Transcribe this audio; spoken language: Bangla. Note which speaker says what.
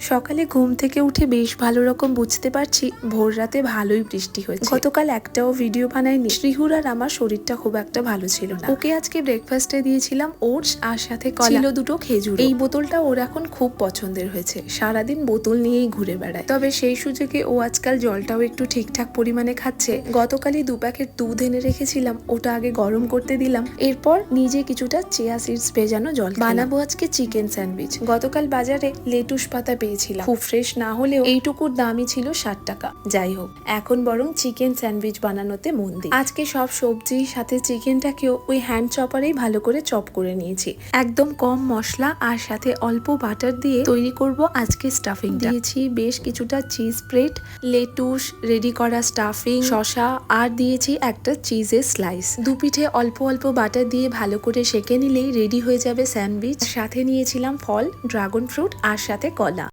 Speaker 1: সকালে ঘুম থেকে উঠে বেশ ভালো রকম বুঝতে পারছি ভোর রাতে ভালোই বৃষ্টি হয়েছে। গতকাল একটাও ভিডিও বানাইনি। শ্রীহুর আর আমার শরীরটা খুব একটা ভালো ছিল না। ওকে আজকে ব্রেকফাস্টে দিয়েছিলাম ওটস আর সাথে ছিল দুটো খেজুর। এই বোতলটা ওর এখন খুব পছন্দের হয়েছে, সারাদিন বোতল নিয়েই ঘুরে বেড়ায়। তবে সেই সুযোগে ও আজকাল জলটাও একটু ঠিকঠাক পরিমাণে খাচ্ছে। গতকালই 2 প্যাকেট দুধ এনে রেখেছিলাম, ওটা আগে গরম করতে দিলাম, এরপর নিজে কিছুটা চিয়া সিডস ভেজানো জল বানাবো আজকে চিকেন স্যান্ডউইচ। গতকাল বাজারে লেটুস পাতা পেয়েছিলাম, খুব ফ্রেশ না হলেও এইটুকুর দামই ছিল 60 টাকা। যাই হোক, এখন বরং চিকেন স্যান্ডউইচ বানানোতে মন দিই। আজকে সব সবজির সাথে চিকেনটাকেও ওই হ্যান্ড চপারেই ভালো করে চপ করে নিয়েছি। একদম কম মশলা আর সাথে অল্প বাটার দিয়ে তৈরি করব আজকে স্টাফিং। দিয়েছি বেশ কিছুটা চিজ স্প্রেড, লেটুস, রেডি করা স্টাফিং, শসা আর দিয়েছি একটা চিজের স্লাইস। দুপিঠে অল্প অল্প বাটার দিয়ে ভালো করে সেঁকে নিলেই রেডি হয়ে যাবে স্যান্ডউইচ। সাথে নিয়েছিলাম ফল, ড্রাগন ফ্রুট আর সাথে কলা।